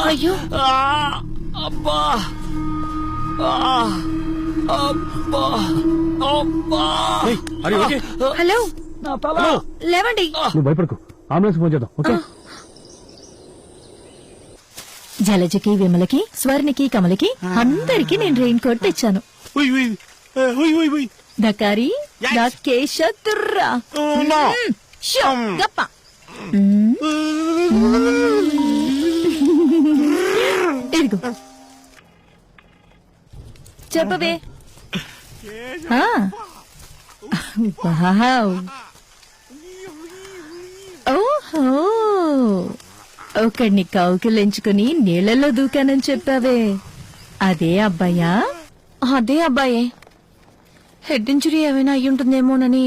అయ్యో అబ్బా అబ్బా అబ్బా. హలో నా తల. లేవండి. నువ్వు భయపడకు, అంబులెన్స్ ఫోన్ చేద్దాం. ఓకే. జలజకి విమలకి స్వర్ణకి కమలకి అందరికి నేను రెయిన్ కోట్ తెచ్చాను. దకారి నా కేశ తుర్రా గప్ప. ఇదిగో చెప్పవే. ఓహో, ఒకడిని కౌకిలించుకుని నీళ్లలో దూకానని చెప్పావే, అదే అబ్బాయా? అదే అబ్బాయే. హెడ్ ఇంజరీ ఏమైనా అయ్యుంటుందేమోనని